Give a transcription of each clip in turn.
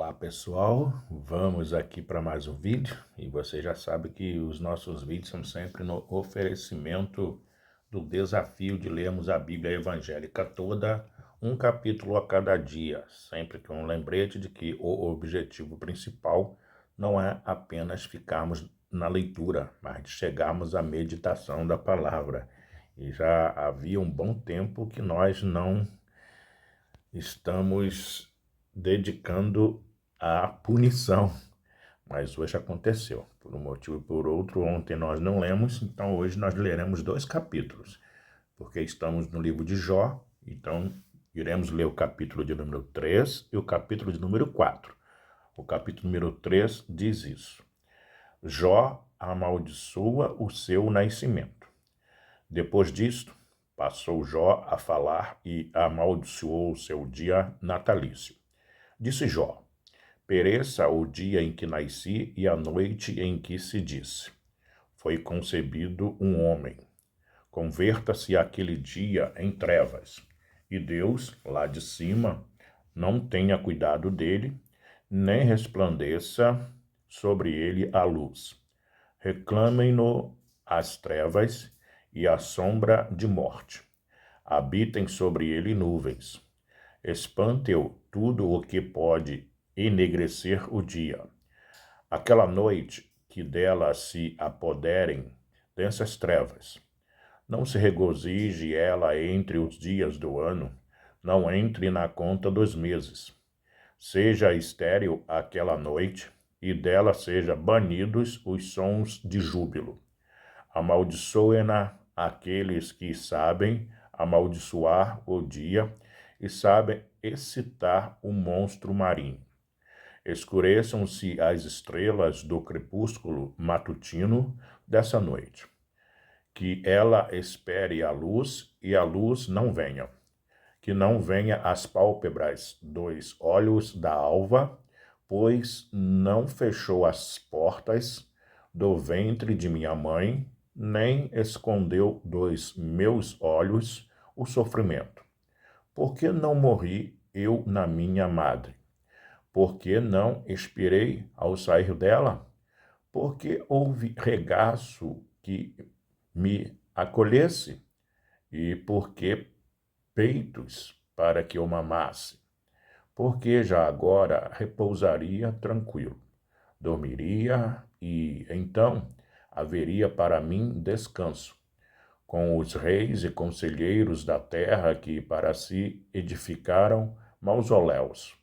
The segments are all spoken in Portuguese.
Olá pessoal, vamos aqui para mais um vídeo e você já sabe que os nossos vídeos são sempre no oferecimento do desafio de lermos a Bíblia evangélica toda, um capítulo a cada dia, sempre com um lembrete de que o objetivo principal não é apenas ficarmos na leitura, mas de chegarmos à meditação da palavra. E já havia um bom tempo que nós não estamos dedicando à punição, mas hoje aconteceu, por um motivo e por outro. Ontem nós não lemos, então hoje nós leremos 2 capítulos, porque estamos no livro de Jó, então iremos ler o capítulo de número 3 e o capítulo de número 4. O capítulo número 3 diz isso: Jó amaldiçoa o seu nascimento. Depois disto, passou Jó a falar e amaldiçoou o seu dia natalício. Disse Jó: pereça o dia em que nasci e a noite em que se disse: foi concebido um homem. Converta-se aquele dia em trevas, e Deus, lá de cima, não tenha cuidado dele, nem resplandeça sobre ele a luz. Reclamem-no as trevas e a sombra de morte. Habitem sobre ele nuvens. Espante-o tudo o que pode enegrecer o dia. Aquela noite que dela se apoderem densas trevas. Não se regozije ela entre os dias do ano, não entre na conta dos meses. Seja estéril aquela noite, e dela seja banidos os sons de júbilo. Amaldiçoem-na aqueles que sabem amaldiçoar o dia e sabem excitar o monstro marinho. Escureçam-se as estrelas do crepúsculo matutino dessa noite. Que ela espere a luz e a luz não venha. Que não venha às pálpebras dos olhos da alva, pois não fechou as portas do ventre de minha mãe, nem escondeu dos meus olhos o sofrimento. Por que não morri eu na minha madre? Por que não expirei ao sair dela? Por que houve regaço que me acolhesse? E por que peitos para que eu mamasse? Porque já agora repousaria tranquilo, dormiria e então haveria para mim descanso, com os reis e conselheiros da terra que para si edificaram mausoléus,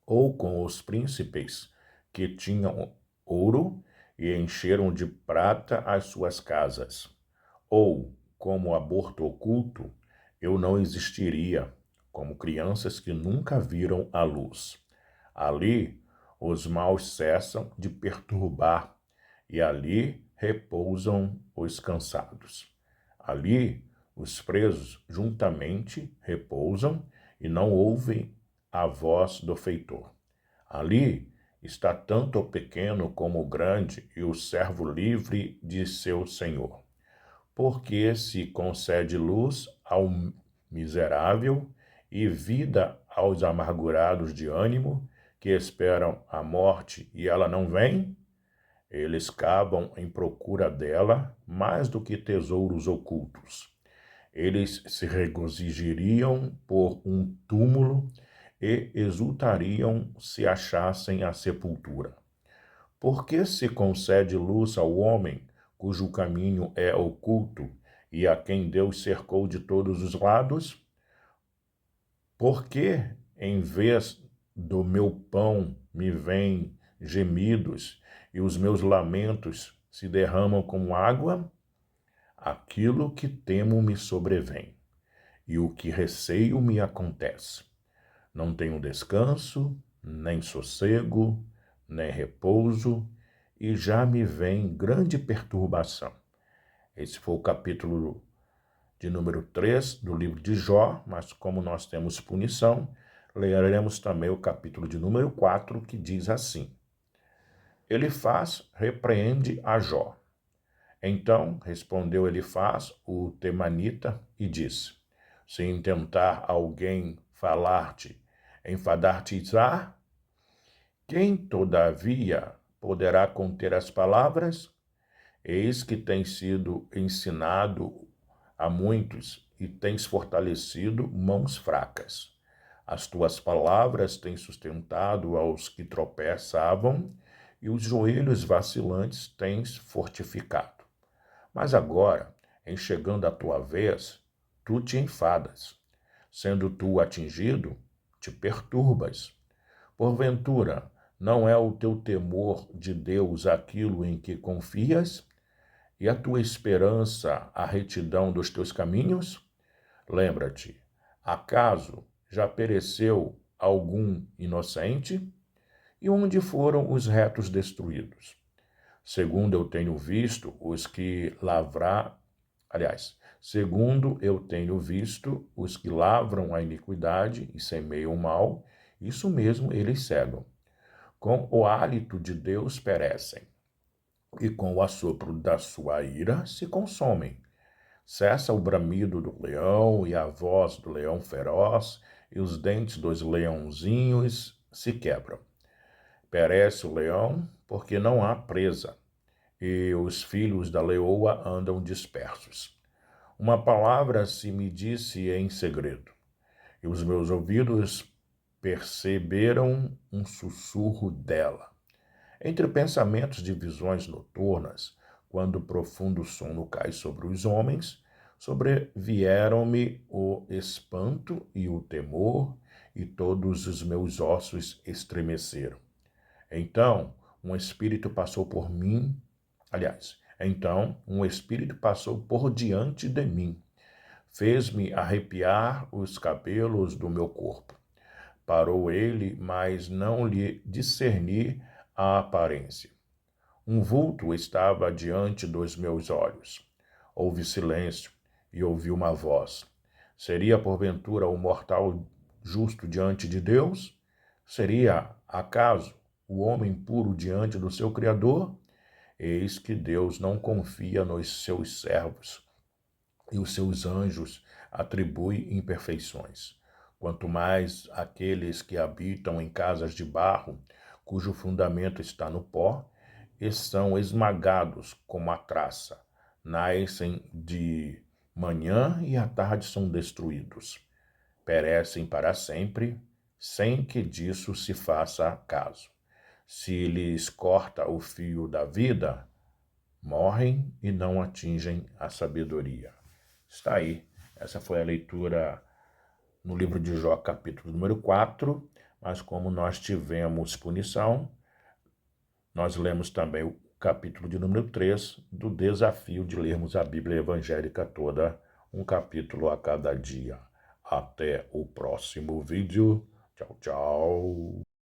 ou com os príncipes que tinham ouro e encheram de prata as suas casas, ou, como aborto oculto, eu não existiria, como crianças que nunca viram a luz. Ali os maus cessam de perturbar, e ali repousam os cansados. Ali os presos juntamente repousam e não ouvem a voz do feitor. Ali está tanto o pequeno como o grande e o servo livre de seu senhor. Porque se concede luz ao miserável e vida aos amargurados de ânimo, que esperam a morte e ela não vem? Eles cavam em procura dela mais do que tesouros ocultos. Eles se regozijariam por um túmulo e exultariam se achassem a sepultura. Por que se concede luz ao homem cujo caminho é oculto e a quem Deus cercou de todos os lados? Por que, em vez do meu pão, me vêm gemidos e os meus lamentos se derramam como água? Aquilo que temo me sobrevém, e o que receio me acontece. Não tenho descanso, nem sossego, nem repouso, e já me vem grande perturbação. Esse foi o capítulo de número 3 do livro de Jó, mas como nós temos punição, leremos também o capítulo de número 4, que diz assim: Elifaz repreende a Jó. Então respondeu Elifaz, o temanita, e disse: se intentar alguém falar-te, enfadar-te-á, Quem, todavia, poderá conter as palavras? Eis que tem sido ensinado a muitos e tens fortalecido mãos fracas. As tuas palavras têm sustentado aos que tropeçavam e os joelhos vacilantes tens fortificado. Mas agora, em chegando a tua vez, tu te enfadas. Sendo tu atingido, te perturbas. Porventura, não é o teu temor de Deus aquilo em que confias? E a tua esperança a retidão dos teus caminhos? Lembra-te, acaso já pereceu algum inocente? E onde foram os retos destruídos? Segundo eu tenho visto os que segundo eu tenho visto os que lavram a iniquidade e semeiam o mal, isso mesmo eles cegam. Com o hálito de Deus perecem, e com o assopro da sua ira se consomem. Cessa o bramido do leão e a voz do leão feroz, e os dentes dos leãozinhos se quebram. Perece o leão, porque não há presa, e os filhos da leoa andam dispersos. Uma palavra se me disse em segredo, e os meus ouvidos perceberam um sussurro dela. Entre pensamentos de visões noturnas, quando o profundo sono cai sobre os homens, sobrevieram-me o espanto e o temor, e todos os meus ossos estremeceram. Então, um espírito passou por mim, um espírito passou por diante de mim, fez-me arrepiar os cabelos do meu corpo. Parou ele, mas não lhe discerni a aparência. Um vulto estava diante dos meus olhos. Houve silêncio e ouvi uma voz. Seria porventura o mortal justo diante de Deus? Seria, acaso, o homem puro diante do seu Criador? Eis que Deus não confia nos seus servos, e os seus anjos atribui imperfeições. Quanto mais aqueles que habitam em casas de barro, cujo fundamento está no pó, e são esmagados como a traça, nascem de manhã e à tarde são destruídos. Perecem para sempre, sem que disso se faça caso. Se lhes corta o fio da vida, morrem e não atingem a sabedoria. Está aí. Essa foi a leitura no livro de Jó, capítulo número 4. Mas como nós tivemos punição, nós lemos também o capítulo de número 3 do desafio de lermos a Bíblia evangélica toda, um capítulo a cada dia. Até o próximo vídeo. Tchau, tchau.